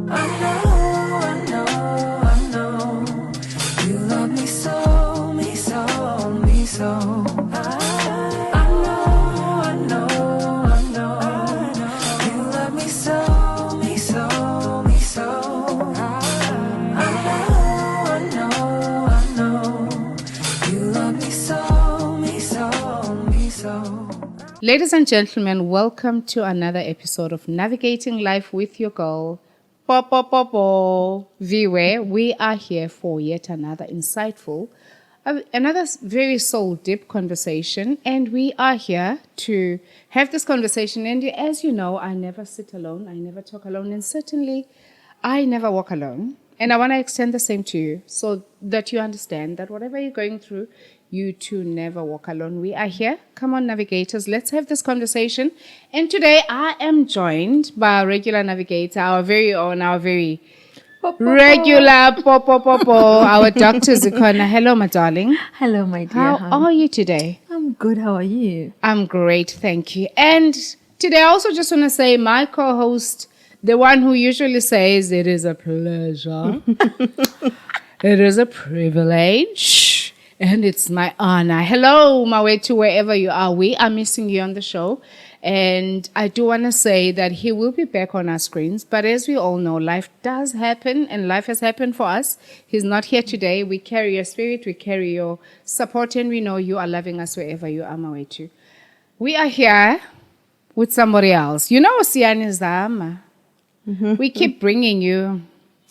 You love me so, me so, me so. I know. You love me so, me so, me so. I know. You love me so, me so, me so. Ladies and gentlemen, welcome to another episode of Navigating Life with your girl, Viwe. We are here for yet another insightful, another very soul-deep conversation, and we are here to have this conversation. And as you know, I never sit alone, I never talk alone, and certainly I never walk alone. And I want to extend the same to you so that you understand that whatever you're going through, you too never walk alone. We are here. Come on, navigators. Let's have this conversation. And today I am joined by our regular navigator, our very own, our very regular our Dr. Zikona. Hello, my darling. Hello, my dear. How are you today? I'm good. How are you? I'm great, thank you. And today I also just want to say my co-host, the one who usually says it is a pleasure, it is a privilege, and it's my honor. Hello, my way to wherever you are. We are missing you on the show. And I do want to say that he will be back on our screens. But as we all know, life does happen, and life has happened for us. He's not here today. We carry your spirit, we carry your support, and we know you are loving us wherever you are, my way to. We are here with somebody else. You know, Siani Zama. We keep bringing you,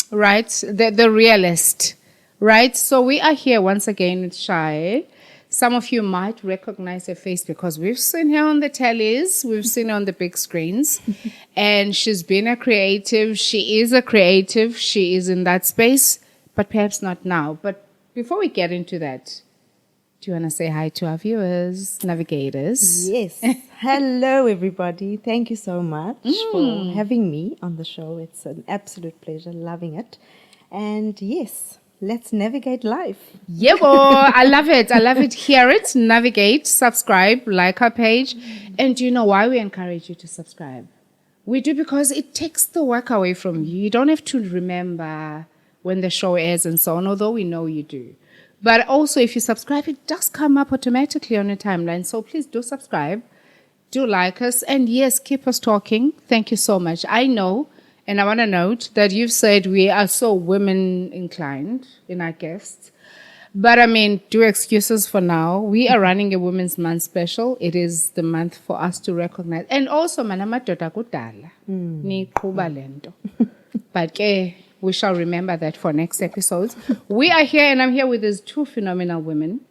right, the realist, right? So we are here once again with Shai. Some of you might recognize her face because we've seen her on the tellies, we've seen her on the big screens, and she's been a creative. She is a creative. She is in that space, but perhaps not now. But before we get into that, do you want to say hi to our viewers, navigators? Yes. Hello, everybody. Thank you so much for having me on the show. It's an absolute pleasure. Loving it. And yes, let's navigate life. Yeah, I love it. I love it. Hear it, navigate, subscribe, like our page. And do you know why we encourage you to subscribe? We do because it takes the work away from you. You don't have to remember when the show airs and so on, although we know you do. But also, if you subscribe, it does come up automatically on your timeline. So please do subscribe, do like us, and yes, keep us talking. Thank you so much. I know, and I want to note that you've said we are so women-inclined in our guests. But I mean, do excuses for now. We are running a Women's Month special. It is the month for us to recognize. And also, manamadoda kudala. Niqhuba lento. But we shall remember that for next episodes. We are here, and I'm here with these two phenomenal women.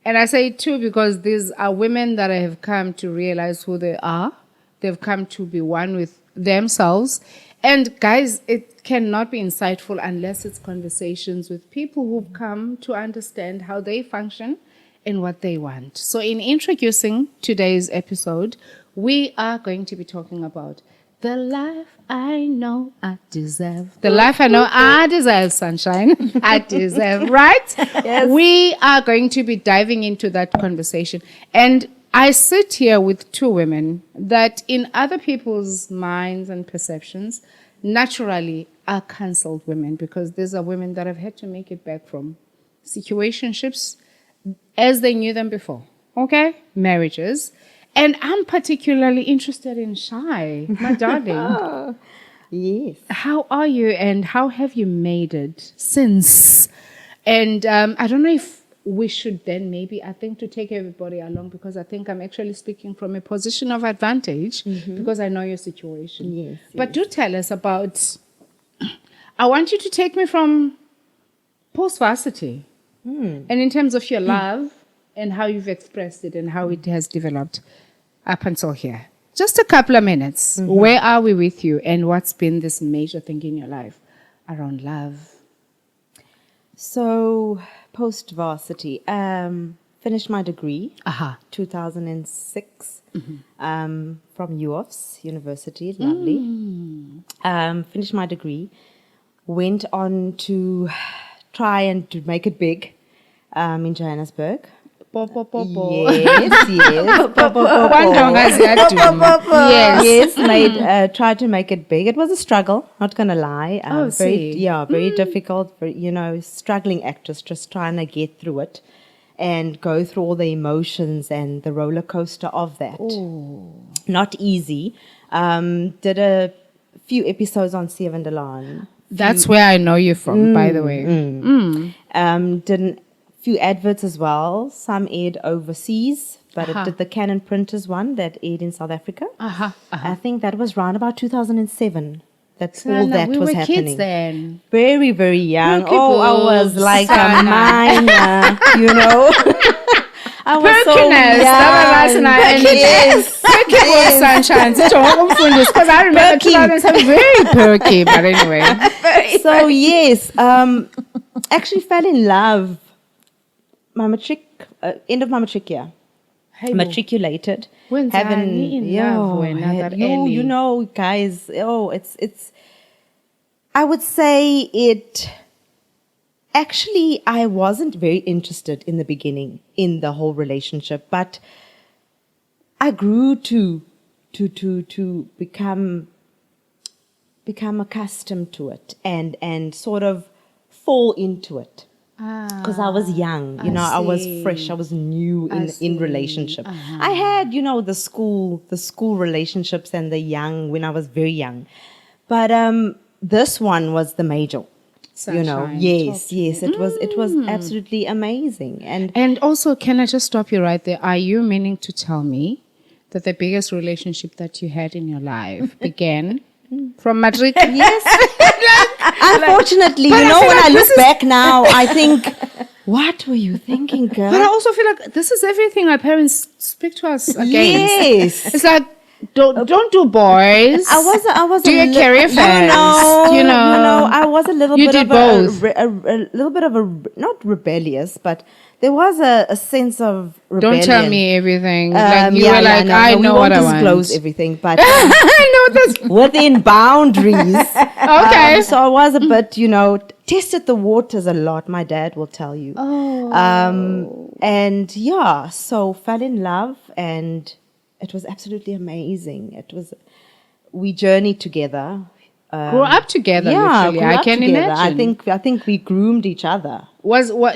And I say two because these are women that have come to realize who they are. They've come to be one with themselves. And guys, it cannot be insightful unless it's conversations with people who've come to understand how they function and what they want. So in introducing today's episode, we are going to be talking about the life I know I deserve. The life I know I deserve, sunshine. I deserve, right? Yes. We are going to be diving into that conversation. And I sit here with two women that in other people's minds and perceptions naturally are cancelled women, because these are women that have had to make it back from situationships as they knew them before. Okay? Marriages. And I'm particularly interested in Shai, my darling. Yes. How are you, and how have you made it since? And I don't know if we should then maybe, I think, to take everybody along, because I think I'm actually speaking from a position of advantage because I know your situation. Yes. But do tell us about, I want you to take me from post-varsity and in terms of your love and how you've expressed it and how it has developed up until here. Just a couple of minutes. Where are we with you, and what's been this major thing in your life around love? So, post-varsity, finished my degree, 2006, from UOFS University, lovely. Finished my degree, went on to try and to make it big in Johannesburg. Yes, yes. Yes, tried to make it big. It was a struggle, not gonna lie. Very difficult. Struggling actress, just trying to get through it and go through all the emotions and the roller coaster of that. Ooh. Not easy. Did a few episodes on Seven de Laan. That's where I know you from, by the way. Did a few adverts as well. Some aired overseas, but it did the Canon printers one that aired in South Africa. I think that was around about 2007. That's all that we was were happening. Kids then. Very, very young. Milky I was boobs, like Sana. a minor, I was so Perkiness, that was young. last night. Yes. Perky was sunshine. Because I remember 2007 very perky, but anyway. So yes, actually fell in love. My matric, end of my matric year. Matriculated. When's in love when not that early? Guys, it's I would say it actually I wasn't very interested in the beginning in the whole relationship, but I grew to become accustomed to it and sort of fall into it. Because I was young, I was fresh, I was new in relationship. I had, the school relationships and the young when I was very young, but this one was the major. Sunshine. Yes, it was absolutely amazing. And also, can I just stop you right there? Are you meaning to tell me that the biggest relationship that you had in your life began from Madrid? Yes. Unfortunately, when I look back now, I think, what were you thinking, girl? But I also feel like this is everything our parents speak to us against. Yes. It's like, don't do boys. I was do your career fans. I was a little You bit did of both. a little bit of a not rebellious, but there was a sense of rebellion. Don't tell me everything. Like you were like, I know we what won't I want. disclose everything, but I know this. within boundaries. Okay. So I was a bit, tested the waters a lot. My dad will tell you. And so fell in love, and it was absolutely amazing. We journeyed together. Grew up together, literally. grew I up can together. imagine. I think we groomed each other.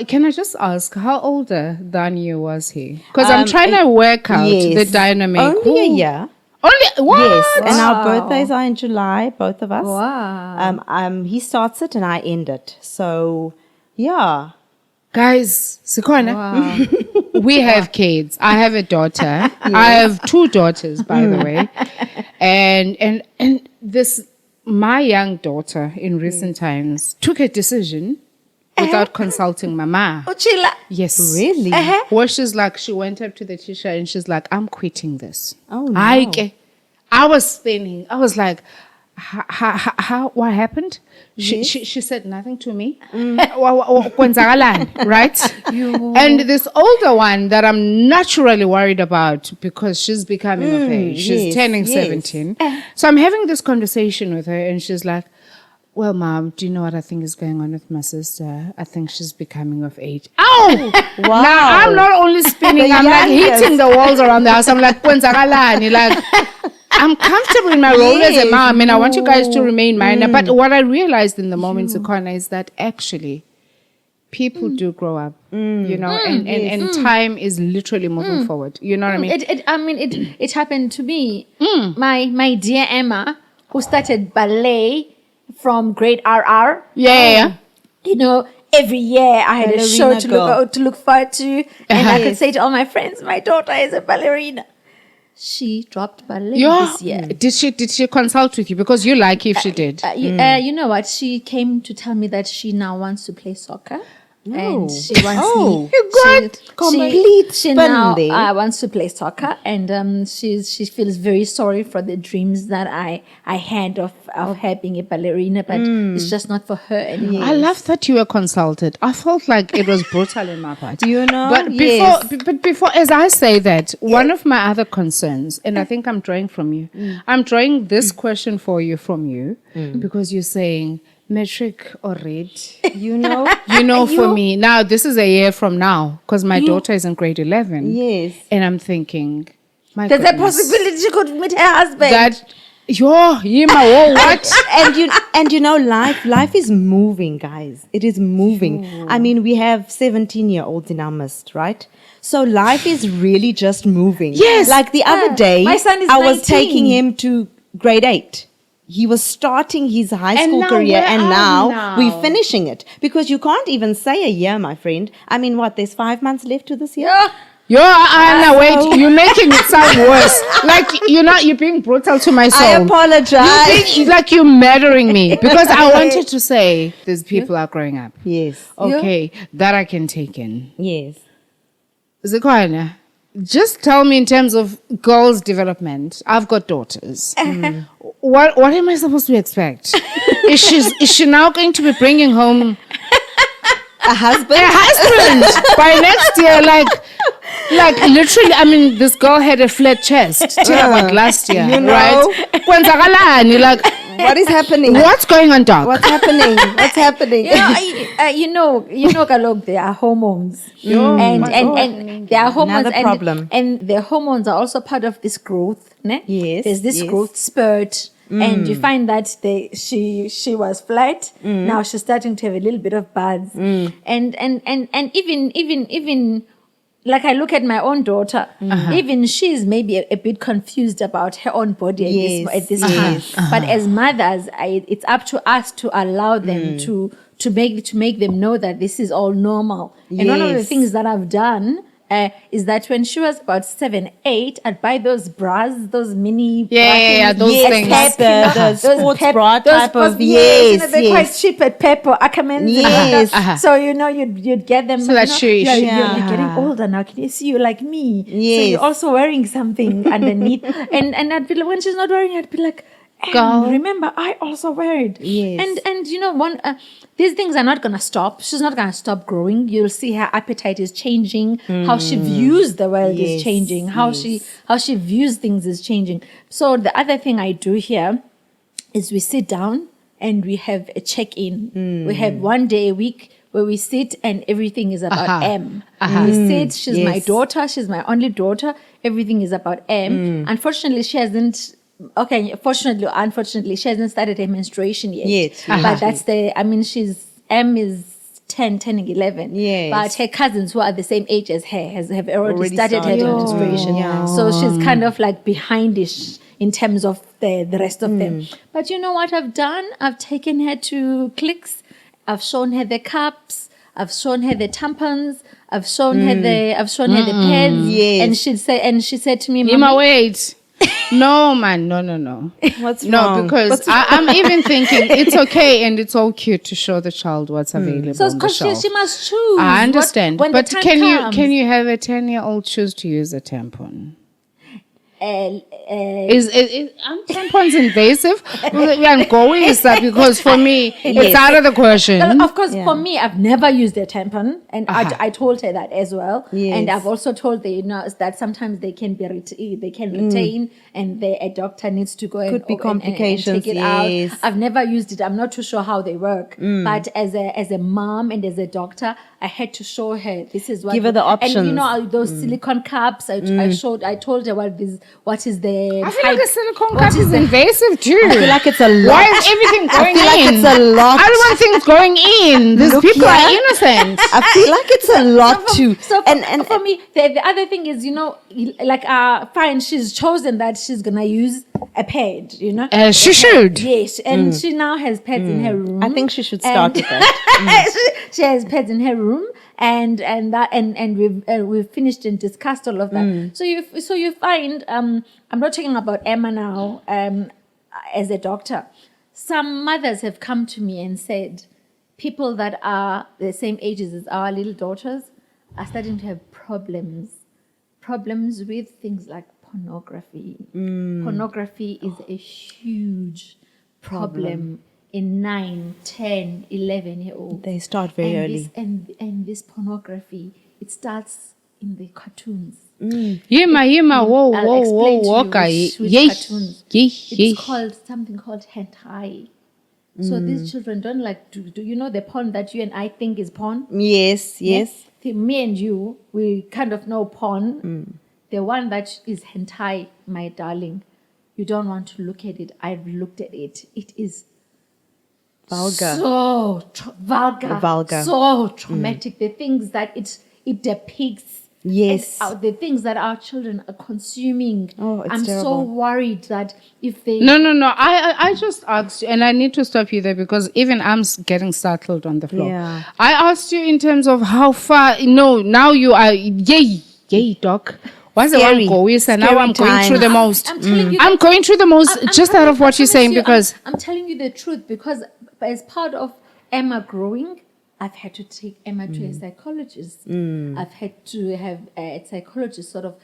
Can I just ask, how older than you was he? Because I'm trying to work out the dynamic. Only a year. Only what? Yes, and our birthdays are in July, both of us. Wow. He starts it and I end it. So, yeah. Guys, Sikona, we have kids. I have a daughter. I have 2 daughters, by the way. And this, my young daughter in recent times took a decision without consulting Mama. Ochila. Yes. Really? Where she's like, she went up to the teacher and she's like, I'm quitting this. Oh, no. I was spinning. I was like, how what happened? She said nothing to me. Right? And this older one that I'm naturally worried about because she's becoming of age. She's turning 17. So I'm having this conversation with her and she's like, well, Mom, do you know what I think is going on with my sister? I think she's becoming of age. Ow! Wow. Now I'm not only spinning, I'm like hitting the walls around the house. I'm like, I'm comfortable in my role as a mom and I want you guys to remain minor. But what I realized in the moment, Sikona, is that actually people do grow up, and time is literally moving forward. You know what I mean? It happened to me. My dear Emma, who started ballet from grade RR. Yeah. Every year I had a show to look forward to, and I could say to all my friends, my daughter is a ballerina. She dropped ballet this year. Did she consult with you? Because you like if she did. You know what? She came to tell me that she now wants to play soccer. And she wants she now wants to play soccer, and she feels very sorry for the dreams that I had of her being a ballerina, but it's just not for her anymore. I love that you were consulted. I felt like it was brutal in my part. But before, as I say that, one of my other concerns, and I think I'm drawing from you, I'm drawing this question for you from you, because you're saying Metric or red. You know? For me, now this is a year from now because my daughter is in grade 11. Yes. And I'm thinking, my There's a goodness, possibility she could meet her husband. that, what? and you know, life is moving, guys. It is moving. I mean, we have 17-year-olds in our midst, right? So life is really just moving. Yes. Like the other day, My son is I was 19. taking him to grade 8. He was starting his high school now career, where and are now we now? we're finishing it. Because you can't even say a year, my friend. I mean, what? There's 5 months left to this year? Anna, wait, you're making it sound worse. Like, you're being brutal to my soul. I apologize. Like you're murdering me because I wanted to say these people are growing up. Yes. Okay, that I can take in. Yes. Zikwana, just tell me in terms of girls' development. I've got daughters. What am I supposed to expect? Is she now going to be bringing home A husband? a husband by next year? Like literally, I mean, this girl had a flat chest till about last year, You know. right? Kwenzakalani, like, What is happening? what's going on, Doc? What's happening? What's happening? Kalok, there are hormones. And there are hormones. Another problem. And the hormones are also part of this growth. Ne? Yes, There's this yes. growth spurt. And you find that she was flat. Now she's starting to have a little bit of buzz. And even like I look at my own daughter, even she's maybe a bit confused about her own body at this time. But as mothers, it's up to us to allow them to make them know that this is all normal. And one of the Yes. things that I've done is that when she was about 7, 8, I'd buy those bras, those mini those things. The sports bra those type of, they're yes. quite cheap at Pepper, Ackermans. Yes. So you'd get them. So that you're Yeah. getting older now. Can you see you like me? So Yes. you're also wearing something underneath. and I'd be like, when she's not wearing it, I'd be like, Girl. remember, I also wear it. Yes. And these things are not gonna stop. She's not gonna stop growing. You'll see her appetite is changing. How she views the world is Yes, changing. How she views things is changing. So the other thing I do here is we sit down and we have a check-in. We have one day a week where we sit and everything is about M. We sit, she's my Yes. daughter, she's my only daughter. Everything is about M. Unfortunately, she hasn't. Okay, fortunately or unfortunately, she hasn't started her menstruation yet. Yet, But that's M is 10, turning 11. Yes. But her cousins who are the same age as her have already started her started. menstruation. Yeah. So she's kind of like behindish in terms of the rest of them. But you know what I've done? I've taken her to Clicks. I've shown her the cups. I've shown her the tampons. I've shown her the pads. Yes. And she said to me, Ima, Mommy, wait. No, man, no. What's No, wrong? because I'm even thinking it's okay and it's all cute to show the child what's available so on the because shelf. she must choose. I understand, when but the time can comes. you have a 10-year-old choose to use a tampon? Uh, Aren't tampons invasive? We are going with that because for me it's out of the question. Of course, for me, I've never used a tampon, and I told her that as well. Yes. And I've also told the nurse that sometimes they can retain, and a doctor needs to go Could be and complications, take it yes. out. I've never used it. I'm not too sure how they work, but as a mom and as a doctor, I had to show her this is what. Give her the And you options. know those silicone cups. I told her what is the. I feel like a silicone what cup is the- invasive too. I feel like it's a lot. Why is everything going feel like in? it's a lot. I don't want things going in. These Look people are here. innocent. I feel like it's a lot too. So and for me, the other thing is, fine, she's chosen that she's gonna use a pad, She should. Yes, and she now has pads in her room. I think she should start with that. she has pads in her room, and we've finished and discussed all of that. So you find I'm not talking about Emma now. As a doctor, some mothers have come to me and said, people that are the same ages as our little daughters are starting to have problems with things like pornography. Pornography is a huge problem in 9, 10, 11-year-olds. They start very early. And this pornography, it starts in the cartoons. Yima, whoa, I'll explain to you okay. which cartoons. Yay. It's called something called hentai. So these children don't like, do you know the porn that you and I think is porn? Yes. Me and you, we kind of know porn. The one that is hentai, my darling, you don't want to look at it. I've looked at it. It is Vulgar. so vulgar, so traumatic. The things that it depicts. Yes. The things that our children are consuming. Oh, it's I'm terrible. so worried that if they... No. I just asked you, and I need to stop you there because even I'm getting startled on the floor. Yeah. I asked you in terms of how far, now you are, yay, doc. What's the one go is, and now I'm going through the most. I'm telling you I'm going through the most just out of what you're saying because... I'm telling you the truth because as part of Emma growing, I've had to take Emma to a psychologist. I've had to have a psychologist sort of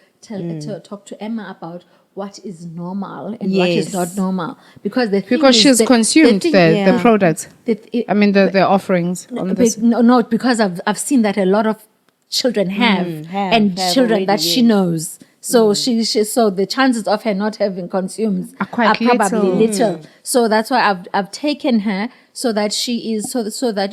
talk to Emma about what is normal and what is not normal. Because she's consumed the products. The offerings. Because I've seen that a lot of children have children already, that she knows. So so the chances of her not having consumed are probably little. So that's why I've taken her so that she is so that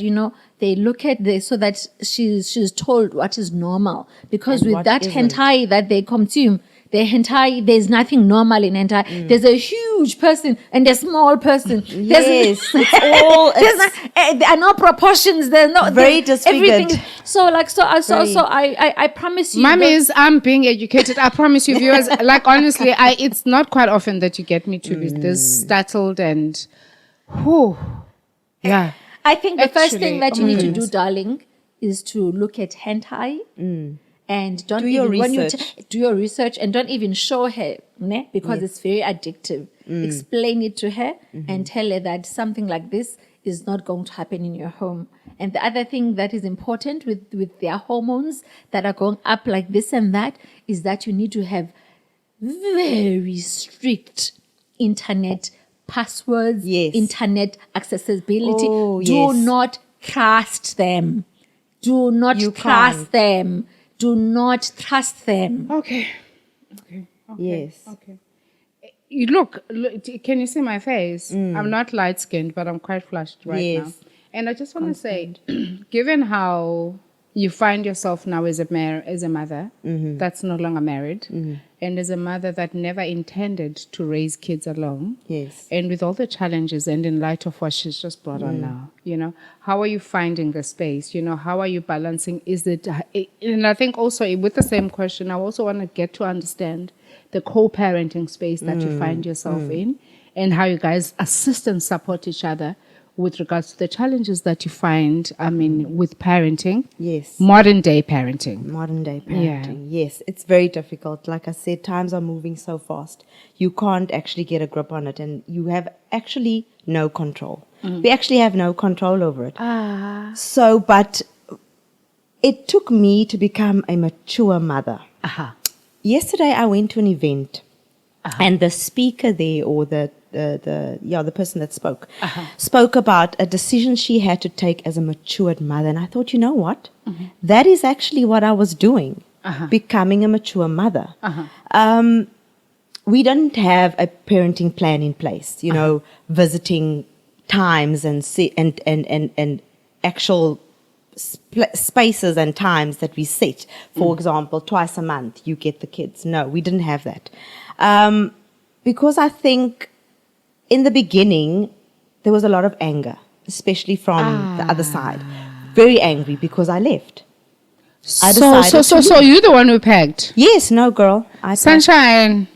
they look at this so that she's told what is normal. Because with that hentai that they consume, the hentai, there's nothing normal in hentai. There's a huge person and a small person. Yes, there are no proportions. There's no very disfigured. I promise you, Mummies, I'm being educated. I promise you, viewers. Like honestly, it's not quite often that you get me to be this startled and, yeah. I think the first thing that you need to do, darling, is to look at hentai. And don't do your research and don't even show her, because it's very addictive. Explain it to her and tell her that something like this is not going to happen in your home. And the other thing that is important with their hormones that are going up like this and that is that you need to have very strict internet passwords, internet accessibility. Do not trust them. Do not trust them. Do not trust them. Okay. Yes. Okay. You look, can you see my face? I'm not light-skinned, but I'm quite flushed right now. And I just want to say, given how you find yourself now as a mother that's no longer married, and as a mother that never intended to raise kids alone, and with all the challenges and in light of what she's just brought on now, how are you finding the space? How are you balancing? And I think also with the same question, I also want to get to understand the co-parenting space that you find yourself in and how you guys assist and support each other with regards to the challenges that you find, with parenting. Yes. Modern day parenting. Yes. It's very difficult. Like I said, times are moving so fast. You can't actually get a grip on it and you have actually no control. We actually have no control over it. So, but it took me to become a mature mother. Yesterday I went to an event and the speaker there or the person that spoke about a decision she had to take as a matured mother. And I thought, you know what? That is actually what I was doing, becoming a mature mother. We didn't have a parenting plan in place, visiting times and actual spaces and times that we set. For example, twice a month, you get the kids. No, we didn't have that. Because I think in the beginning, there was a lot of anger, especially from the other side. Very angry because I left. So you're the one who pegged? Yes, no, girl. Sunshine.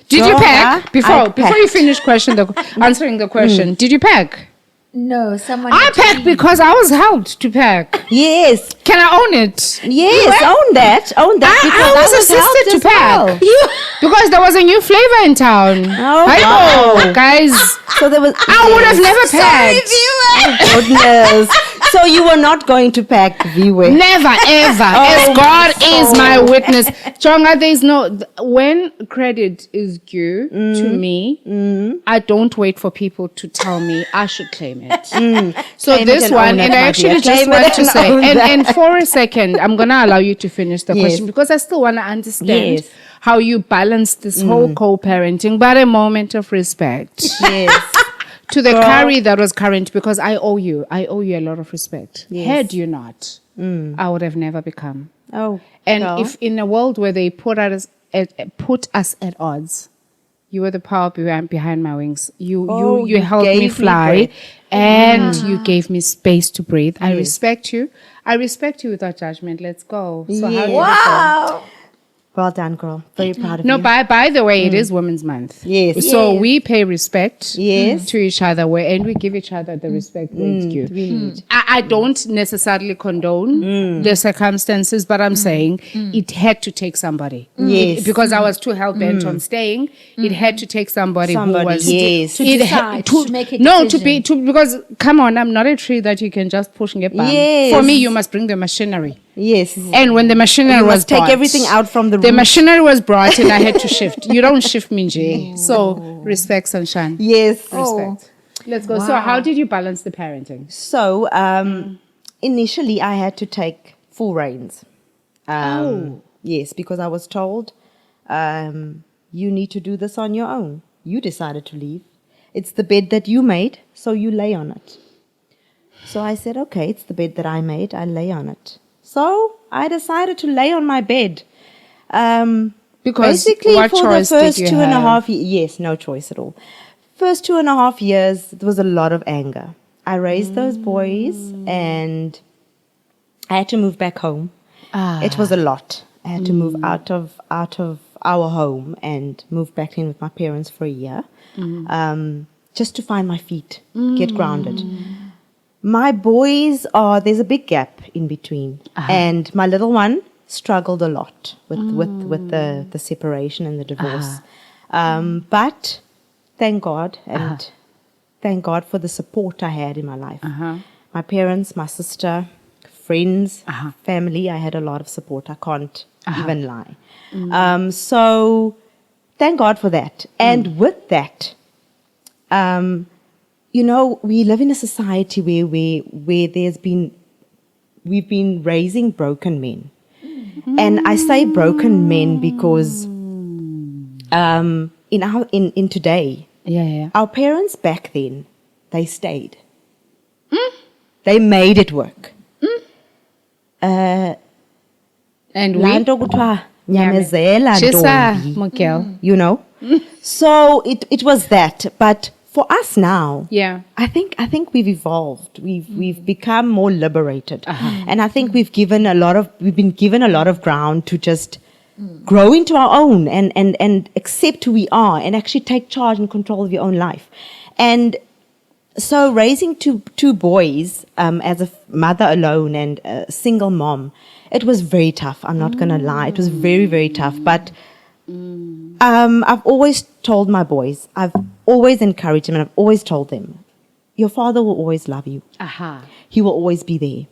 Did you peg? Before you finish answering the question, did you peg? No, I pegged because I was helped to peg. Yes. Can I own it? Yes, own that. I was assisted to peg. Because there was a new flavor in town. Oh, guys. So there was. I would have never pegged. Oh, goodness. So you were not going to pack Viwe? Never, ever. As God is my witness. Chonga, there's when credit is due to me, I don't wait for people to tell me I should claim it. So claim this one, and I actually just want to say, and for a second, I'm going to allow you to finish the question because I still want to understand how you balance this whole co-parenting, but a moment of respect. Yes. to the Carrie that was current, because I owe you a lot of respect. Yes. Had you not, I would have never become. Oh, And girl. if in a world where they put us at odds, you were the power behind my wings. You helped me gave me fly, breath. and you gave me space to breathe. I respect you. I respect you without judgment. Let's go. So how do you feel? Well done, girl. Very proud of No, you. by the way, it is Women's Month. Yes. So we pay respect Yes. to each other, and we give each other the respect that's due. We need. I don't necessarily condone the circumstances, but I'm saying it had to take somebody. Yes. Because I was too hell-bent on staying, it had to take somebody who was... yes. To it decide, had to make a No, decision. because, come on, I'm not a tree that you can just push and get bang. Yes. For me, you must bring the machinery. Yes. And when the machinery You was must take brought, everything out from the The root. machinery was brought and I had to shift. You don't shift me, Jay. So respect, sunshine. Yes. Respect. Let's go. So how did you balance the parenting? So initially, I had to take full reins. Yes, because I was told you need to do this on your own. You decided to leave. It's the bed that you made, so you lay on it. So I said, okay, it's the bed that I made. I lay on it. So I decided to lay on my bed. Because Basically, what for the choice first did you 2.5 years, yes, no choice at all. First 2.5 years, there was a lot of anger. I raised those boys, and I had to move back home. It was a lot. I had to move out of our home and move back in with my parents for a year, just to find my feet, get grounded. My boys there's a big gap in between, and my little one struggled a lot with the separation and the divorce. But thank God, and thank God for the support I had in my life. My parents, my sister, friends, family, I had a lot of support. I can't even lie. So thank God for that. And with that, you know, we live in a society where we've been raising broken men. And I say broken men because in today, our parents back then, they stayed. They made it work. And we... Lando kuthiwa nyamezela Chisa, ntombi. Miguel. You know? So it was that. But for us now, I think we've evolved. We've become more liberated, and I think we've been given a lot of ground to just grow into our own and accept who we are and actually take charge and control of your own life. And so raising two boys as a mother alone and a single mom, it was very tough. I'm not gonna lie, it was very, very tough. But I've always told my boys, I've always encouraged them, and I've always told them, your father will always love you. He will always be there.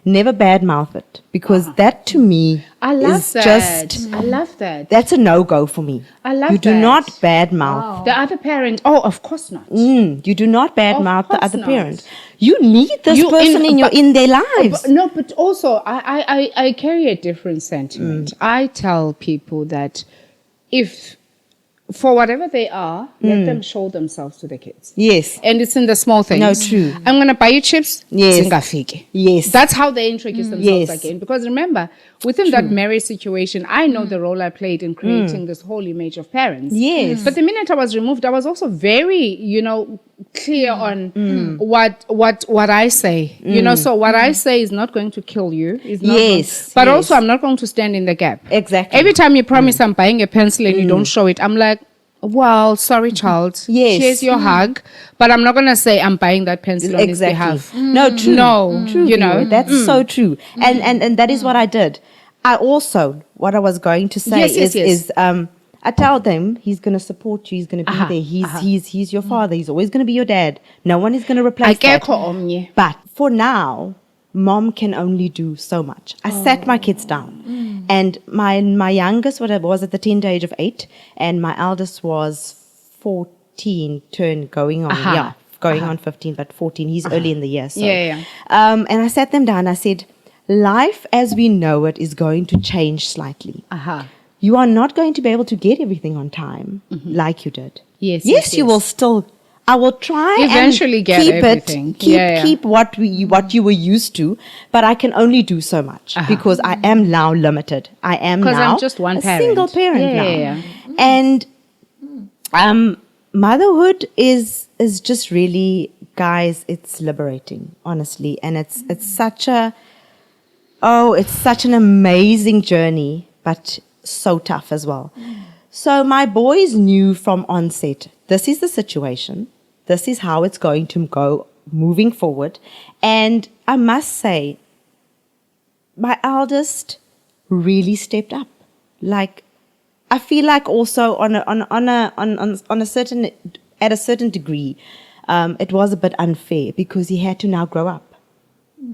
Never badmouth it, because that to me I love is that. just... I love that. That's a no-go for me. I love You do that. not badmouth. The other parent, of course not. You do not badmouth the course other not. parent. You need this You person in their lives. But also, I carry a different sentiment. I tell people that if, for whatever they are, let them show themselves to the kids. Yes. And it's in the small things. No, true. I'm going to buy you chips. Yes. Zingafiki. Yes. That's how they introduce themselves Yes. again. Because remember, within that marriage situation, I know the role I played in creating this whole image of parents. Yes. But the minute I was removed, I was also very, clear on what I say. So what I say is not going to kill you. It's not Yes. but Yes. also I'm not going to stand in the gap. Exactly. Every time you promise I'm buying a pencil and you don't show it, I'm like, well, sorry, child. Yes. Here's your hug. But I'm not going to say I'm buying that pencil on his behalf. No, true. No, True, Viwe. That's so true. And that is what I did. What I was going to say is I tell them he's going to support you. He's going to be there. He's your father. He's always going to be your dad. No one is going to replace that. But for now, mom can only do so much. I sat my kids down, and my youngest, what I was at the tender age of 8, and my eldest was 14, going on 15, but 14. He's early in the year. So. And I sat them down. I said, life as we know it is going to change slightly. You are not going to be able to get everything on time like you did. Yes, you will still I will try eventually and get keep everything. Keep what you were used to, but I can only do so much because I am now limited. I am now I'm just one parent. single parent now. And motherhood is just really, guys, it's liberating, honestly, and it's such an amazing journey, but so tough as well. So my boys knew from onset, this is the situation. This is how it's going to go moving forward. And I must say, my eldest really stepped up. Like, I feel like also at a certain degree, it was a bit unfair because he had to now grow up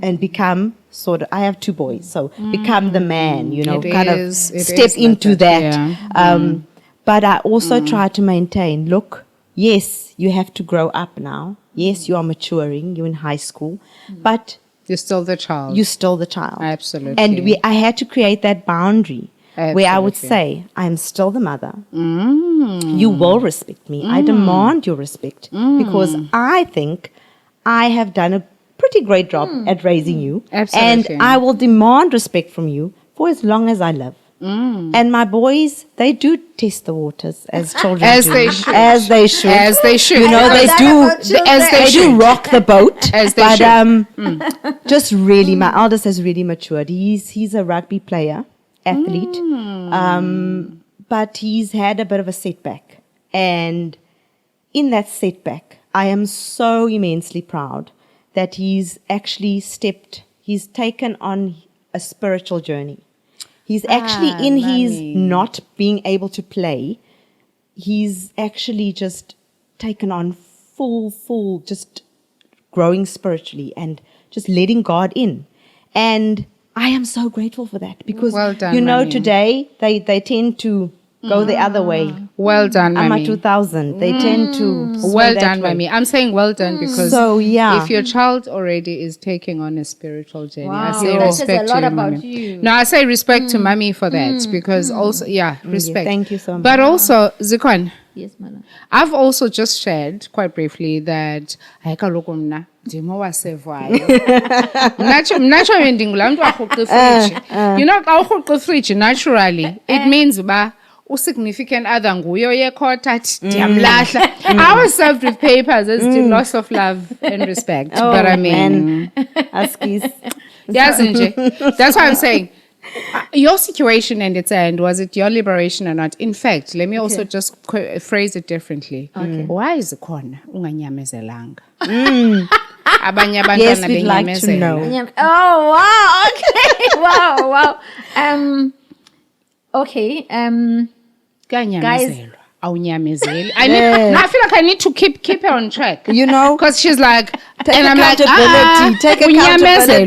and become I have 2 boys, so become the man, step into that. Yeah. But I also try to maintain, look, yes, you have to grow up now. Yes, you are maturing. You're in high school. But you're still the child. Absolutely. And I had to create that boundary where I would say, I'm still the mother. You will respect me. I demand your respect because I think I have done a pretty great job at raising you. Absolutely. And I will demand respect from you for as long as I live. And my boys, they do test the waters as children As do. they should. As they should. As they should. You know, they do rock the boat. As they should. Just really, my eldest has really matured. He's a rugby player, athlete. But he's had a bit of a setback. And in that setback, I am so immensely proud that he's taken on a spiritual journey. He's actually his not being able to play, he's actually just taken on full, just growing spiritually and just letting God in. And I am so grateful for that because, well done, today they tend to go the other way. Well done, I'm Mami. a 2000. They tend to well done, Mami. I'm saying well done because if your child already is taking on a spiritual journey, I say that respect says a lot to you, about Mami. you. No, I say respect to Mami for that because also, respect. Thank you so much. But also, Zikon, Yes, madam. I've also just shared quite briefly that hayi kaloku mna ndimowasevayo mnatsho ndingulaa mntu arhuqa ifriji. Xa urhuqa ifriji naturally it means uba significant other nguye oyekhotha athi ndiyamlahla. I was served with papers as the loss of love and respect. But I mean, that's what I'm saying. Your situation and its end, was it your liberation or not? In fact, let me also just phrase it differently. Okay. Why is it khona unganyamezelanga? Abanye abantwana Yes, we'd like to know. Oh, wow. Okay. Wow. Okay. Kanyamezelwa. Awunyamezeli. I feel like I need to keep her on track. Because she's like, and I'm like, take accountability.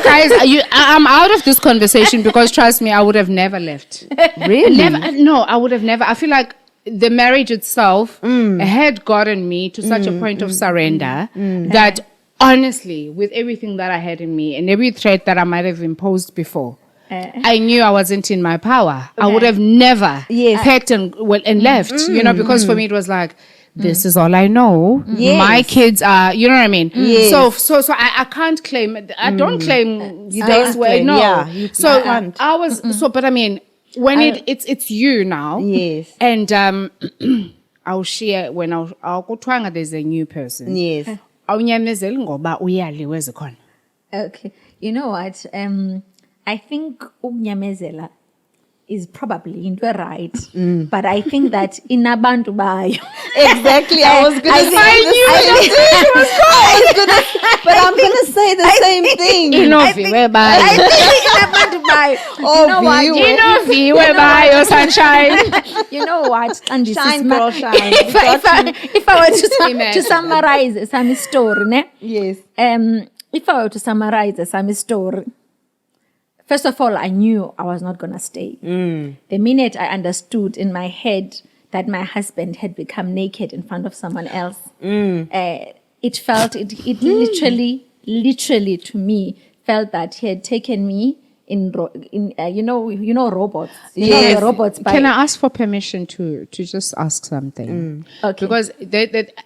Guys, I'm out of this conversation because trust me, I would have never left. Really? I would have never. I feel like the marriage itself had gotten me to such a point of surrender that honestly, with everything that I had in me and every threat that I might have imposed before, I knew I wasn't in my power. Okay. I would have never packed and left, because for me it was like, this is all I know. Yes. My kids are, you know what I mean? Yes. So I can't claim, I don't claim this way. No. Yeah, so can't. I was, but I mean, when it's you now. Yes. And I'll share when I'll go twanga, there's a new person. Yes. Okay. You know what? I think unyamezela is probably into right, but I think that in abantu bayo. Exactly, I was gonna say but I'm gonna say the same thing. I think in abantu bayo. Viwe bayo, sunshine. You know what? And shine, girl, shine. If I were to summarize some story, ne? Yes. If I were to summarize some story. First of all, I knew I was not going to stay. The minute I understood in my head that my husband had become naked in front of someone else, it felt, it literally to me, felt that he had taken me you know robots. You Yes. know the robots. Can I ask for permission to just ask something? Okay. Because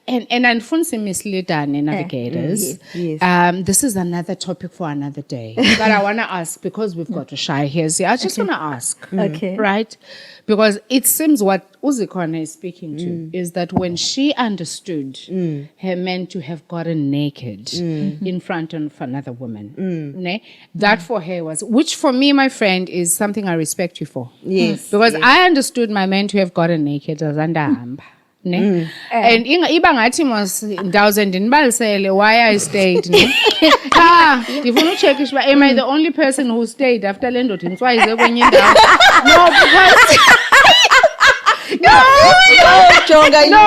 and unfortunately mislead navigators. Yes. This is another topic for another day. But I want to ask, because we've got a shy here. See, I just want to ask. Okay. Right? Because it seems what Uzikona is speaking to is that when she understood her man to have gotten naked in front of another woman, ne, that for her was, which for me, my friend, is something I respect you for. Yes. Because I understood my man to have gotten naked as underhamba. Ne? And iba ngathi mos thousand inibalisele why I stayed. Ne? Ndifuna ucheck ishba am I the only person who stayed after le ndoda intswayize kwenye indawo? No, because Jonga, you were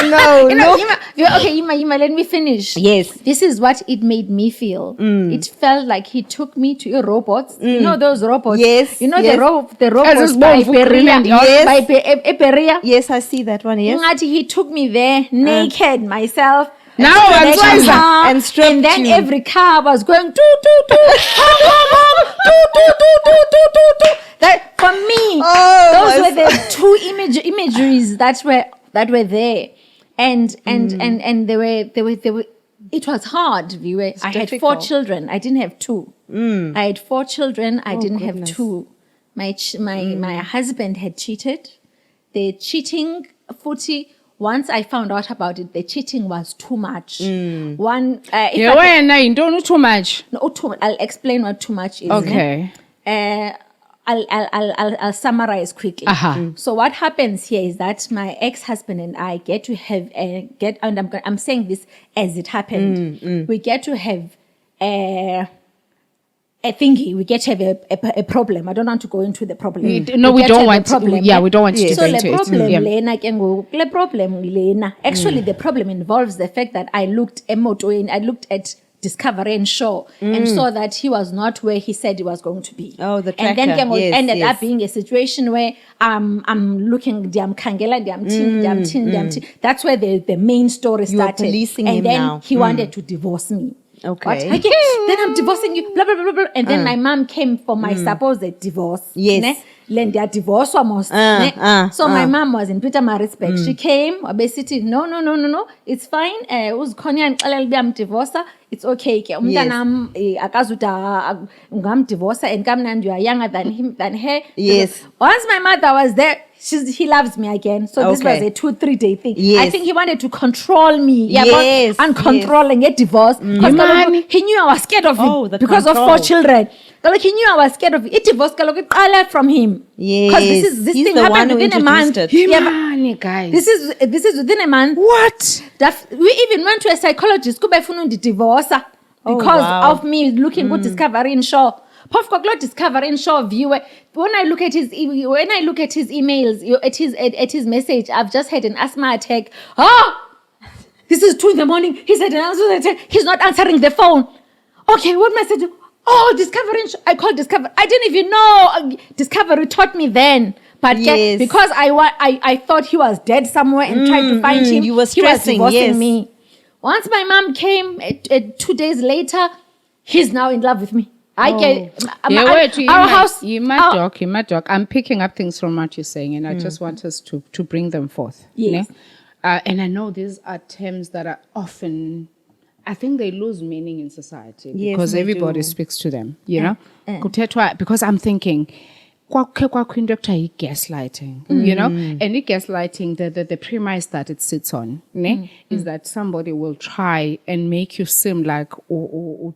not. No. Okay, Ima, let me finish. Yes. This is what it made me feel. It felt like he took me to your robots. You know those robots? Yes, You know yes. the robots by Perea. Yes. By Perea. Yes, I see that one. Yes. Ngati, he took me there naked myself. Now And I'm then twice. And stripped and then you. every car was going toot toot toot, That for me, those were the two imageries that were there, and they were. It was hard. Viwe. I had 4 difficult. children. I didn't have 2. I had 4 children. I didn't goodness. have 2. My husband had cheated. The cheating, footy. Once I found out about it, the cheating was too much. One, Too much. I'll explain what too much is. Okay. I'll summarize quickly. Uh-huh. So what happens here is that my ex-husband and I get to have and I'm saying this as it happened. We get to have a thingy. We get to have a problem. I don't want to go into the problem. No, we get don't have a want to. problem. Yeah, we don't want to So go the into it. problem, Yeah. Lena, the problem, Lena. Actually, the problem involves the fact that I looked at Discovery and Show and saw that he was not where he said he was going to be. Oh, the And then tracker. Yes, ended yes. up being a situation where I'm looking, that's where the main story You are started. policing and him then now. he wanted to divorce me. Okay. What? Okay, then I'm divorcing you, blah, blah, blah, blah. And then my mom came for my supposed divorce. Yes. Ne? Then their divorce almost. So my mom was in Peter Marisbeck. She came, basically, no. It's fine. I'm divorced. It's okay. Umntanam akazuta ungamdivorce and kamnandi you are younger than her. Yes. Once my mother was there, he loves me again. So this was Okay. a 2-3 day thing. Yes. I think he wanted to control me. Yeah, Yes, and controlling a divorce. Because he knew I was scared of Oh, it the because control. of 4 children. Like he knew I was scared of it. Divorce from him. Yes. Because this He's thing the happened one who within a month. introduced it. Yeah, but Guys. this is within a month. What? We even went to a psychologist divorce because wow. of me looking good Discovery in Show. Discovery in Show Viwe. When I look at his emails, at his message, I've just had an asthma attack. This is 2 a.m. He said an asthma attack. He's not answering the phone. Okay, what message? Oh, Discovery. I called Discovery. I didn't even know. Discovery taught me then. But Yes. because I thought he was dead somewhere and tried to find him, you were he was stressing, divorcing yes. me. Once my mom came, 2 days later, he's now in love with me. Our house. You might talk. I'm picking up things from what you're saying, and I just want us to bring them forth. Yes. Ne? And I know these are terms that are often, I think they lose meaning in society Yes, because they everybody do. speaks to them, you know? Kuthethwa, because I'm thinking, gaslighting, you know? And gaslighting, the premise that it sits on, ne, is that somebody will try and make you seem like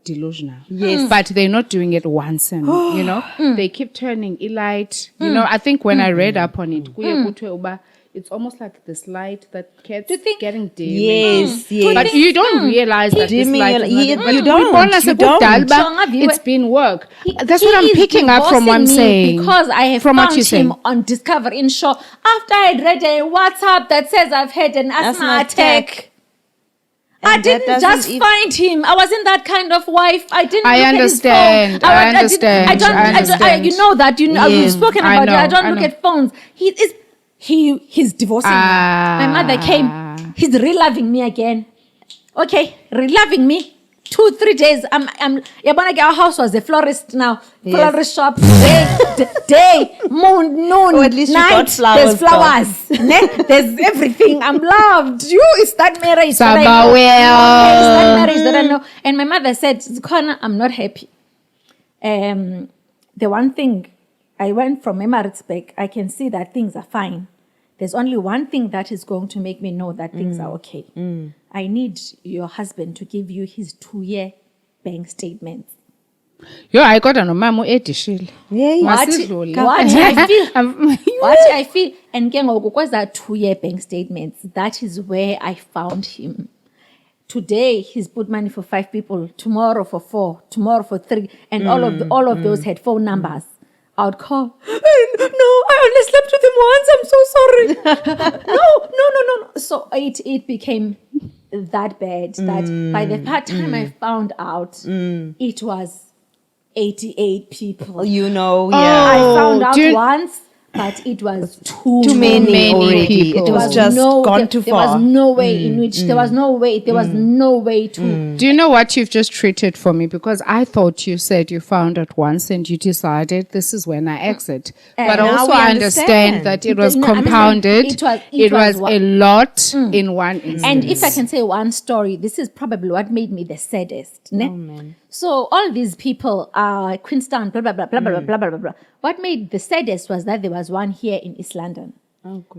delusional. Yes. But they're not doing it once and, you know? They keep turning elite. You know, I think when I read up on it, it's almost like this light that keeps getting dim. Yes, yes. But you don't realize that this Dimming light is your- not... you don't. It's been work. That's what I'm He is picking up from what I'm divorcing me saying. because I have from what found you're saying. him on Discovery in Show after I had read a WhatsApp that says I've had an asthma attack. I And that didn't doesn't just find him. I wasn't that kind of wife. I didn't. I look understand. At his phone. I understand. I don't. I understand. You know that. You know. Yes. We've spoken I about it. I know, don't I look know. at phones. He's divorcing me. My mother came. He's re-loving me again. Okay, re-loving me. 2-3 days. Our house was a florist now. Yes. Florist shop. Day, moon, noon, Or at least you night. got flowers, There's flowers. There's everything. I'm loved. Is that marriage that I know? Sabawell. Okay, is that marriage that I know? And my mother said, Zikona, I'm not happy. The one thing, I went from Emiratsburg, I can see that things are fine. There's only one thing that is going to make me know that things are okay. I need your husband to give you his 2-year bank statements. Yo, I got an umamu edishile. Yeah, What I feel, what I feel, and because that 2-year bank statements, that is where I found him. Today he's put money for 5 people, tomorrow for 4, tomorrow for 3, and all of those had phone numbers. I would call. No, I only slept with him once. I'm so sorry. No. So it became that bad that by the time I found out, it was 88 people. Yeah. I found out once, but it was too many already. people. It was just gone too far. There was no way in which there was no way to. Do you know what you've just treated for me? Because I thought you said you found it once and you decided this is when I exit. But now also we I understand that it was No, I mean, compounded. it was a lot in one instance. And if I can say one story, this is probably what made me the saddest. Ne? Man. So all these people are Queenstown, blah, blah, blah, blah, blah, blah, blah, blah, blah. What made the saddest was that there was one here in East London.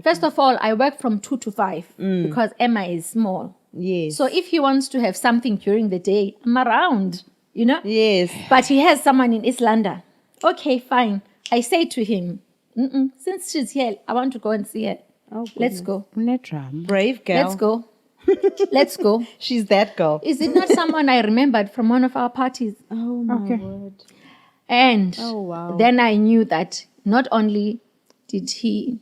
First of all, I work from 2 to 5 because Emma is small. Yes. So if he wants to have something during the day, I'm around, Yes. But he has someone in East London. Okay, fine. I say to him, since she's here, I want to go and see her. Let's go. Brave girl. Let's go. Let's go. She's that girl. Is it not someone I remembered from one of our parties? Oh, my word. And wow. then I knew that not only did he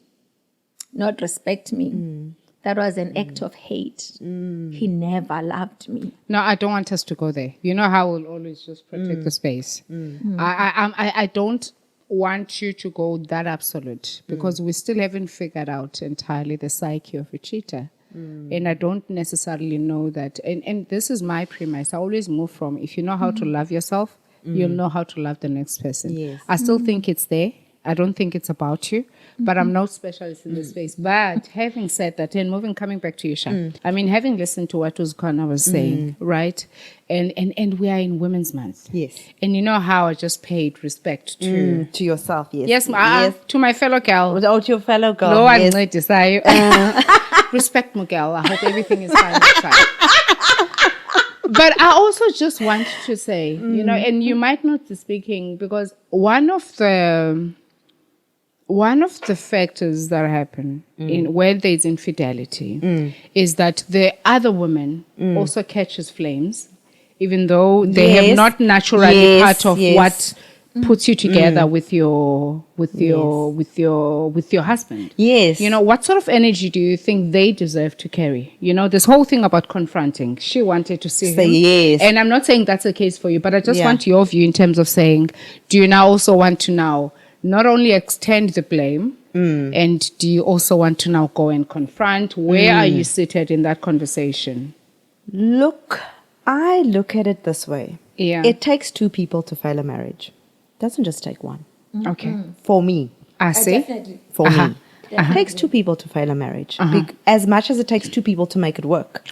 not respect me, that was an act of hate. He never loved me. No, I don't want us to go there. You know how we'll always just protect the space. I don't want you to go that absolute because we still haven't figured out entirely the psyche of a cheater. And I don't necessarily know that. And this is my premise. I always move from if you know how to love yourself, you'll know how to love the next person. Yes. I still think it's there. I don't think it's about you, but I'm no specialist in this space. But having said that, and coming back to you, Sha, I mean, having listened to what Uzkana was saying, right? And we are in Women's Month. Yes. And you know how I just paid respect to yourself, yes. Yes, to my fellow girl. Without your fellow girl. No one yes. decide. Respect, Miguel. I hope everything is fine outside. But I also just want to say, and you might not be speaking because one of the factors that happen in where there's infidelity is that the other woman also catches flames, even though they have not naturally part of what puts you together with your husband. Yes. What sort of energy do you think they deserve to carry? This whole thing about confronting. She wanted to see him. Yes. And I'm not saying that's the case for you, but I just want your view in terms of saying, do you now also want to now not only extend the blame, and do you also want to now go and confront? Where are you seated in that conversation? I look at it this way. Yeah. It takes 2 people to fail a marriage. It doesn't just take 1. Okay. For me. I see. Definitely. For me. It takes 2 people to fail a marriage. As much as it takes 2 people to make it work.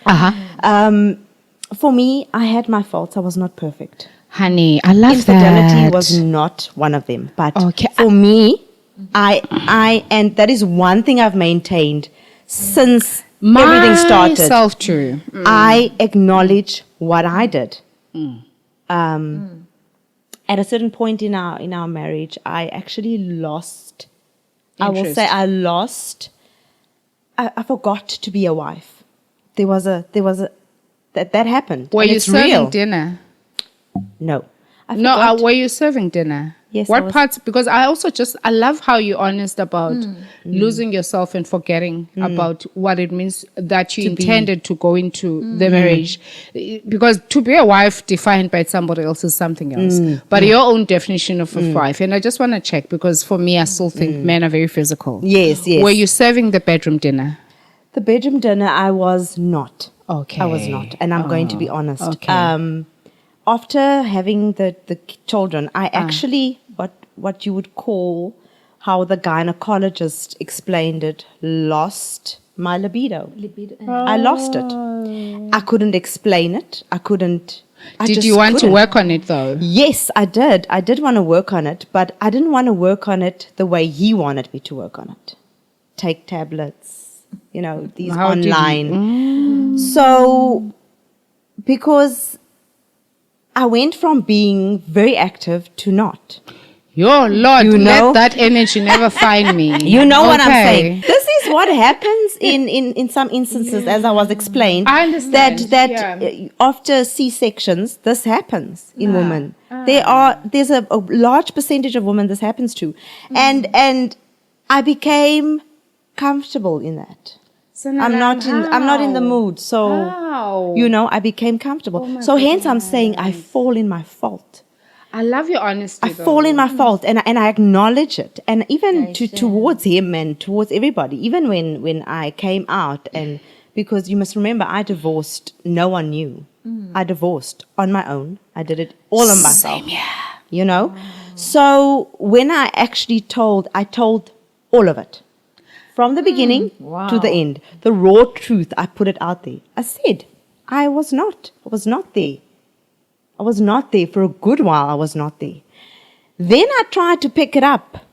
For me, I had my faults. I was not perfect. Honey, I love Infidelity that. was not one of them. But Okay. for me, and that is one thing I've maintained since everything started. Myself too. I acknowledge what I did. At a certain point in our marriage, I actually lost. Interest. I forgot to be a wife. There was a that happened. Were and you it's serving real. dinner? No. I No, forgot. were you serving dinner? Yes, I What was. parts? Because I also I love how you're honest about losing yourself and forgetting about what it means that you intended to go into the marriage. Because to be a wife defined by somebody else is something else. But your own definition of a wife. And I just want to check because for me, I still think men are very physical. Yes, yes. Were you serving the bedroom dinner? The bedroom dinner, I was not. Okay. I was not. And I'm going to be honest. Okay. after having the children, I actually, what you would call, how the gynecologist explained it, lost my libido. I lost it. I couldn't explain it. Did you want to work on it though? Yes, I did. I did want to work on it, but I didn't want to work on it the way he wanted me to work on it. Take tablets, these online. So, because I went from being very active to not. Your Lord, let that energy never find me. You know what I'm saying? This is what happens in some instances, as I was explained. I understand. That after C-sections, this happens in women. There's a large percentage of women this happens to. And I became comfortable in that. So I'm not in the mood. So, I became comfortable. So hence I'm saying I fall in my fault. I love your honesty. I fall in my fault, and I acknowledge it, and even towards him and towards everybody. Even when I came out, and because you must remember, I divorced. No one knew. I divorced on my own. I did it all on myself. Same, yeah. So when I actually I told all of it, from the beginning to the end, the raw truth. I put it out there. I said I was not there. I was not there for a good while. I was not there. Then I tried to pick it up.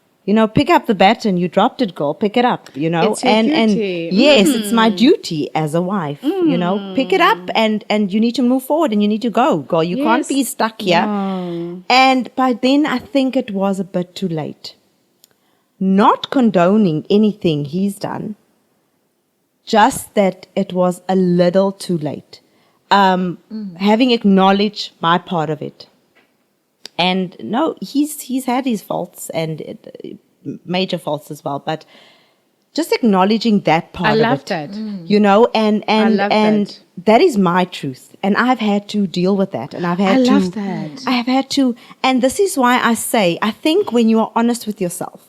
Pick up the baton. You dropped it, girl. Pick it up. It's your duty. And yes, it's my duty as a wife. Pick it up and you need to move forward and you need to go, girl. You can't be stuck here. No. And by then, I think it was a bit too late. Not condoning anything he's done, just that it was a little too late. Having acknowledged my part of it, and no, he's had his faults and major faults as well, but just acknowledging that part of it. I love that. And that is my truth, and I've had to deal with that, and I have had to, and this is why I say, I think when you are honest with yourself,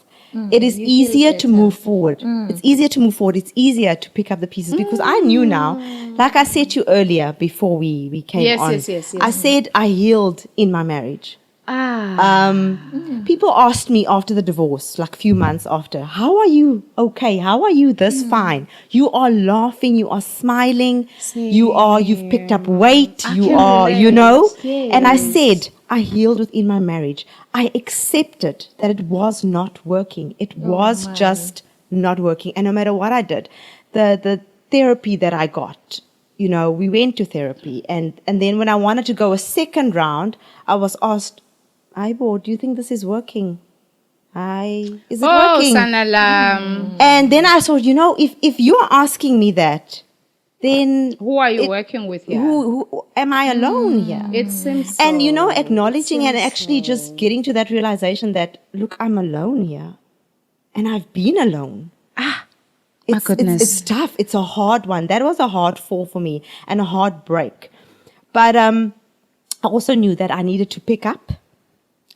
it is easier to move forward. It's easier to move forward. It's easier to pick up the pieces because I knew now, like I said to you earlier before we came on, yes. I said I healed in my marriage. People asked me after the divorce, like a few months after, how are you okay? How are you this fine? You are laughing, you are smiling, you've picked up weight, and I said, I healed within my marriage. I accepted that it was not working. It was just not working. And no matter what I did, the therapy that I got, we went to therapy. And then when I wanted to go a second round, I was asked, Aibo, do you think this is working? Is it working? Sanalam. And then I thought, if you are asking me that, then who are you working with here? Who am I alone here? It seems so. And acknowledging and actually just getting to that realization that, look, I'm alone here. And I've been alone. My goodness. It's tough. It's a hard one. That was a hard fall for me and a hard break. But I also knew that I needed to pick up.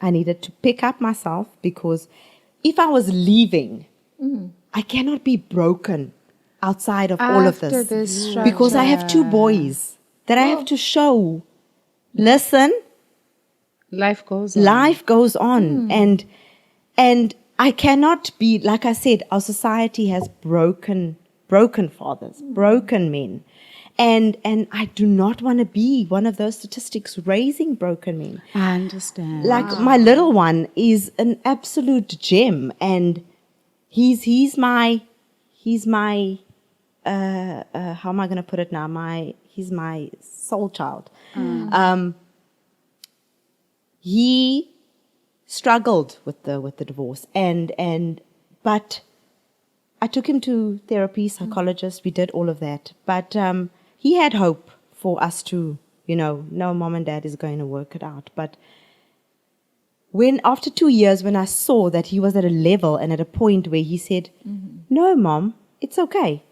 I needed to pick up myself, because if I was leaving, I cannot be broken outside of all of this, because I have 2 boys that I have to show. Listen, life goes on, and I cannot be, like I said, our society has broken fathers, broken men, and I do not want to be one of those statistics raising broken men. I understand. Like my little one is an absolute gem, and he's my how am I going to put it now? He's my soul child. He struggled with the divorce, but I took him to therapy, psychologist. We did all of that, but he had hope for us to, no, mom and dad is going to work it out. But after 2 years, when I saw that he was at a level and at a point where he said, no, mom, it's okay.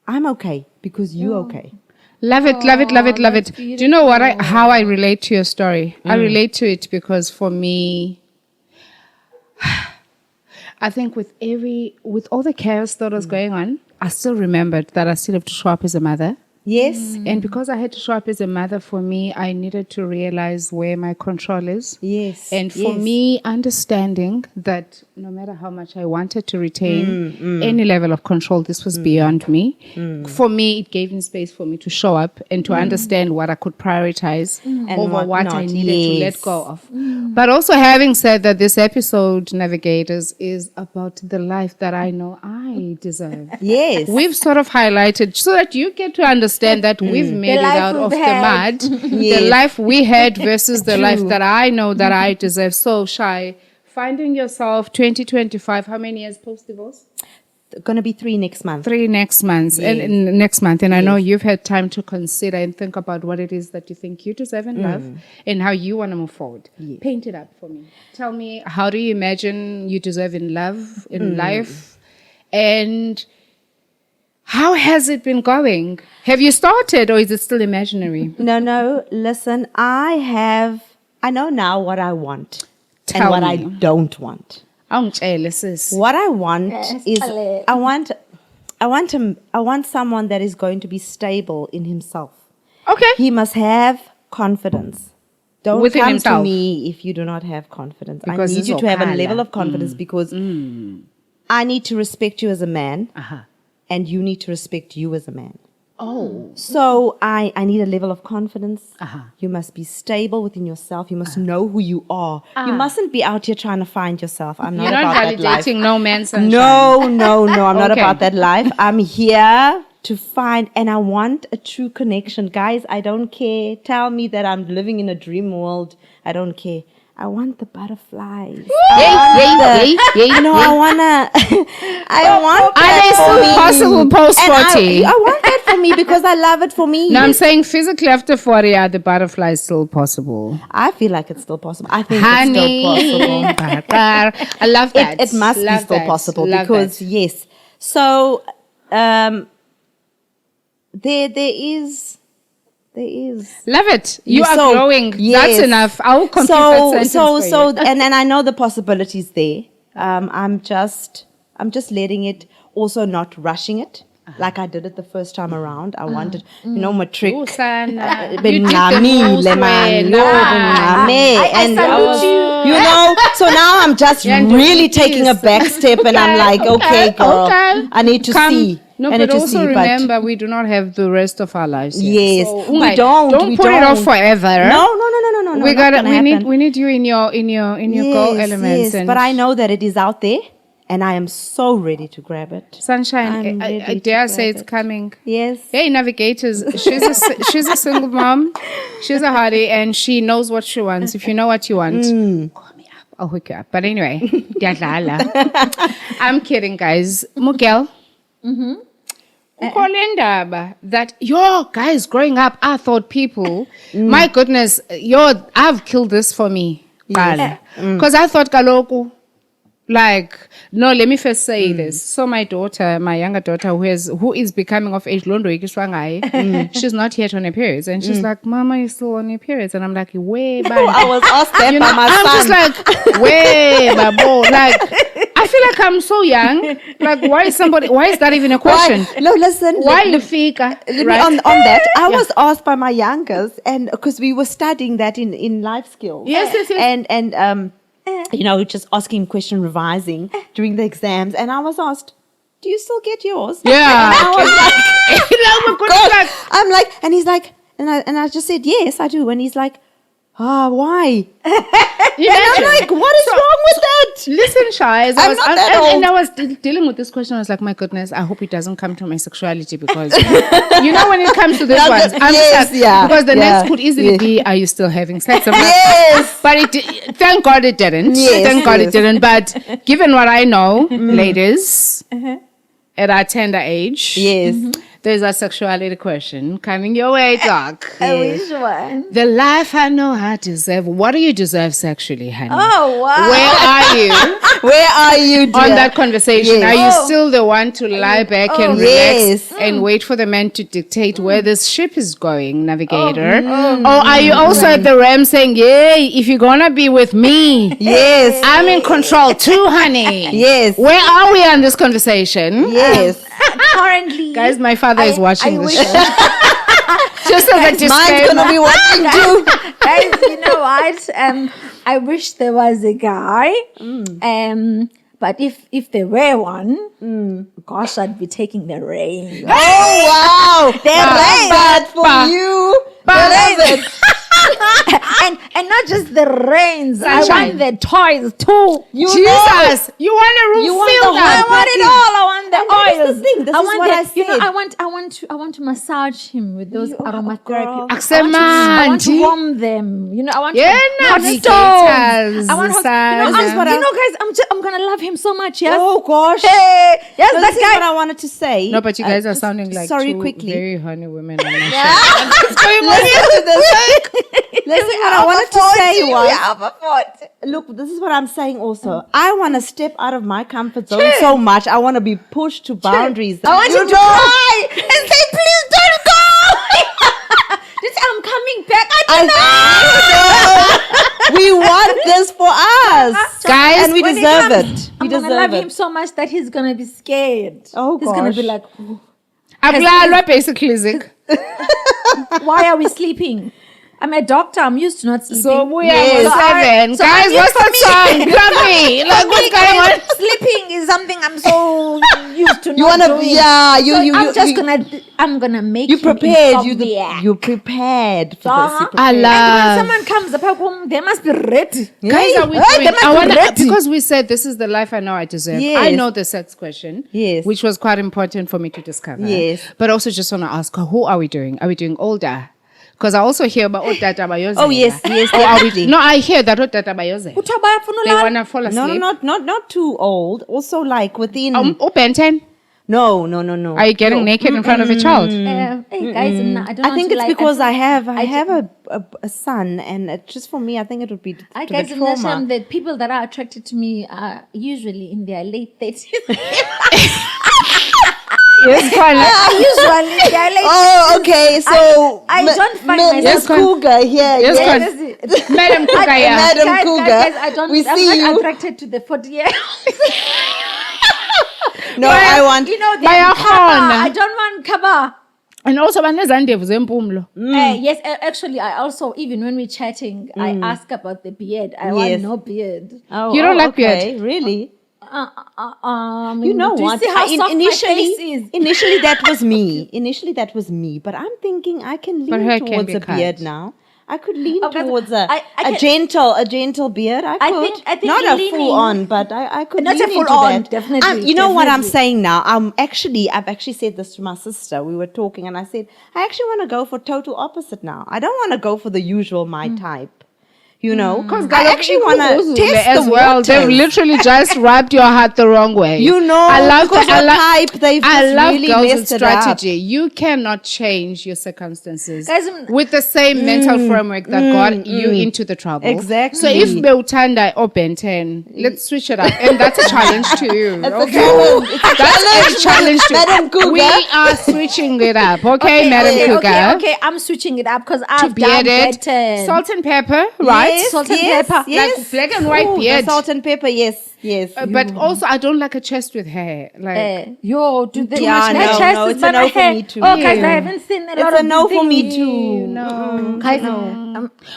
I'm okay because you're okay. Love it, love it, love it, love it. Do you know how I relate to your story? I relate to it because for me, I think with all the chaos that was going on, I still remembered that I still have to show up as a mother. Yes. And because I had to show up as a mother, for me, I needed to realize where my control is. Yes. And for me, understanding that no matter how much I wanted to retain any level of control, this was beyond me. For me, it gave me space for me to show up and to understand what I could prioritize over what I needed to let go of. But also having said that, this episode, Navigators, is about the life that I know I deserve. Yes. We've sort of highlighted so that you get to understand that we've made it out of the mud. The life we had versus the life that I know that I deserve. So, Shai, finding yourself 2025, how many years post-divorce? Going to be 3 next month. 3 next month. Yes. And next month. And I know you've had time to consider and think about what it is that you think you deserve in love and how you want to move forward. Yes. Paint it up for me. Tell me, how do you imagine you deserve in love, in life? And how has it been going? Have you started or is it still imaginary? No. Listen, I know now what I want and Tell what me. I don't want. Sis. What I want is I want someone that is going to be stable in himself. Okay. He must have confidence. Don't Within come himself. to me if you do not have confidence. Because I need it's you to have a okhala. level of confidence because I need to respect you as a man and you need to respect you as a man. Oh. So I need a level of confidence. You must be stable within yourself. You must know who you are. You mustn't be out here trying to find yourself. I'm not You're not about that life. validating no man's sunshine. No. I'm not Okay. about that life. I'm here to find, and I want a true connection. Guys, I don't care. Tell me that I'm living in a dream world. I don't care. I want the butterflies. I want Are they that for still me. possible post And 40? I want that for me because I love it for me. No, I'm saying physically after 40, are the butterflies still possible? I feel like it's still possible. I think Honey. it's still possible. I love that. It must Love be still that. possible Love because that. yes. So there is. Love it. You are So, growing. yes. That's enough. I will complete that sentence for you. and I know the possibilities there. I'm just letting it, also not rushing it. Like I did it the first time around. I wanted, matric. Ooh, Sana. You did the Benami, most leman, well. yo, Nah. bename. And salute you know, so now I'm just Yeah, really please. taking a back step and I'm like, okay, girl, I need to Come. see. No, I need but to also see, remember, we do not have the rest of our lives yet. Yes, So, we Ungai, don't. Don't we put it off don't. forever. No. We not got gonna happen. we need you in your goal elements. Yes, And but I know that it is out there, and I am so ready to grab it. Sunshine, I'm I ready to dare say grab it's it. coming. Yes. Hey, navigators, she's a single mom. She's a hottie, and she knows what she wants. If you know what you want, call me up. I'll hook you up. But anyway, I'm kidding, guys. Miguel. Ukolendaba that guys growing up, I thought people, my goodness, I've killed this for me. Because I thought kaloku, like, no, let me first say this. So my younger daughter who is becoming of age, she's not yet on her periods. And she's like, Mama, you're still on your periods. And I'm like, way back. I was asked that by my son. I'm just like, way, babo. Like, I feel like I'm so young. Like, why is that even a question? No, listen. Why you fika? Right? On that, I was asked by my youngest, and because we were studying that in life skills. Yes. And just asking question, revising during the exams, and I was asked, "Do you still get yours?" Yeah. And I was like, God. God. I'm like, and he's like, and I just said, "Yes, I do," and he's like, why? And I'm like, what is wrong with that? Listen, Shai, as I'm not that old. and I was dealing with this question. I was like, my goodness, I hope it doesn't come to my sexuality because, when it comes to this No, one, I'm yes, stuck. yeah, Because the yeah, next could easily yes. be, are you still having sex? I'm like, Yes. But thank God it didn't. Yes, Thank God it yes. didn't. But given what I know, ladies, at our tender age, Yes. there's a sexuality question coming your way, doc. Which one? The life I know I deserve. What do you deserve sexually, honey? Oh, wow. Where are you Where are you, dear? on that conversation? Yes. Are you still the one to lie back and relax Yes. and wait for the man to dictate where this ship is going, navigator? Or are you also at the realm saying, yay, if you're going to be with me, Yes. I'm in control too, honey? Yes. Where are we on this conversation? Yes. Currently, Guys, my father is watching I this wish, show. Just as a Mine's disclaimer. gonna be watching too. Guys, you know what? I wish there was a guy. But if there were one, gosh, I'd be taking the reins. Oh wow! Bad for you. and not just the reins. I Sunshine. want the toys too. Jesus, you want a room You want filled the up. I want it all. I want the And that is oils. the thing. This I is want what the, I You know, said. I want to massage him with those aromatherapy. girl. I want to Axemanti. warm them. You know, I want Yeah, to navigators, I want to, This is what you know, guys, I'm gonna love him so much. Yes. Oh gosh. Hey, yes, So that this is guy. what I wanted to say. No, but you guys are just sounding like sorry two quickly. very honey women on my show. Listen to this. Listen, what I wanted to say was, look, this is what I'm saying also. I want to step out of my comfort zone so much. I want to be pushed to boundaries. I want you to cry and say, please don't go. Just, I'm coming back. We want this for us. Guys, and we When he deserve comes, it. I'm We gonna deserve love it. him so much that he's gonna be scared. Oh, he's gonna be gosh. like, Ablalwa basically, Zik. why are we sleeping? I'm a doctor. I'm used to not sleeping. So we Yes. are seven. So Guys, I- what's for that song? Love me. Like, what's going on? Sleeping is something I'm so used to. You want to, yeah, I'm gonna make you him prepared. insomniac. You prepared for Uh-huh. this. I And when love. someone comes up home, they must be ready. Guys, are we Hey, doing? they must I be wanna, ready. because we said this is the life I know I deserve. Yes. I know the sex question. Yes. Which was quite important for me to discover. Yes. But also just want to ask, who are we doing? Are we doing older? Because I also hear about Otata Bayoze. Oh, yes, yes, Or are we, definitely. no, I hear that Otata Bayoze. Uthi bayafuna They ulala? want to fall asleep. No, not too old. Also, like within. Ben 10. No. Are you getting naked in front of a child? Hey guys, I don't I want think to it's lie. because I have ju- a son, and it just for me, I think it would be I to guys the understand trauma. that people that are attracted to me are usually in their late 30s. Yes, fine. Usually in their late Oh, okay. So I don't find myself- Miss Cougar here. Yes, yes. yes. Madam Cougar, yeah. Madam guys, Cougar, guys, I'm we see not you. attracted to the 40-year. No, I want. You know, Bayakhona. I don't want cover. And also, banezandevu zempumlo. Yes, actually, I also, even when we're chatting, I ask about the beard. I want Yes. no beard. Oh, You don't like okay, really? You know do you what? see how soft my face is? Initially that was me. But I'm thinking I can But her lean can towards be a cut. beard now. I could lean Okay, so towards I a can- gentle beard. I think not a leaning- full on, but I could Not lean a full into on, that. definitely, You know what I'm definitely. saying now? I've actually said this to my sister. We were talking, and I said I actually want to go for total opposite now. I don't want to go for the usual my type. You know, I actually want to test as the well. waters. They've literally just rubbed your heart the wrong way. You know, I love because that. your type, they've I just love really girls with messed it strategy. You cannot change your circumstances Guys, with the same mental framework that got you into the trouble. Exactly. So if Beutanda or Ben 10, let's switch it up, and that's a challenge to you. It's okay? a challenge. It's a That's a challenge to Madam Cougar. We are switching it up, okay, Madam Cougar? Okay, I'm switching it up because To I've done bearded, better. salt and pepper, right? Yes, Salt and yes, pepper. yes. Like black and white Ooh, beard. The salt and pepper, yes. But also, I don't like a chest with hair. Like, Yo, do the Yeah, my no, chest no, is it's by a my no for hair. me too. Oh, guys, Yeah. I haven't seen a It's lot a of no these for me things. too. no. Guys,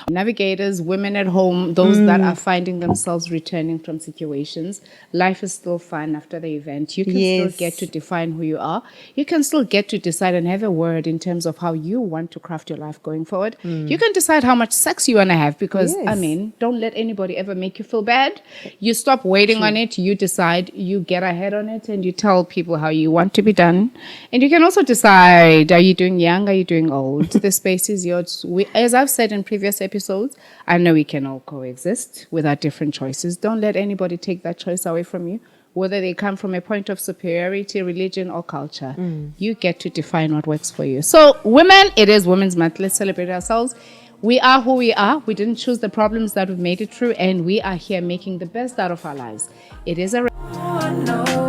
Navigators, women at home, those that are finding themselves returning from situations, life is still fun after the event. You can Yes. still get to define who you are. You can still get to decide and have a word in terms of how you want to craft your life going forward. You can decide how much sex you want to have because, I Yes. mean, don't let anybody ever make you feel bad. You stop waiting on it. You decide, you get ahead on it, and you tell people how you want to be done. And you can also decide, are you doing young? Are you doing old? The space is yours. As I've said in previous episodes, I know we can all coexist with our different choices. Don't let anybody take that choice away from you, whether they come from a point of superiority, religion, or culture. You get to define what works for you. So, women, it is Women's Month. Let's celebrate ourselves. We are who we are. We didn't choose the problems that we've made it through, and we are here making the best out of our lives. It is a Oh, no.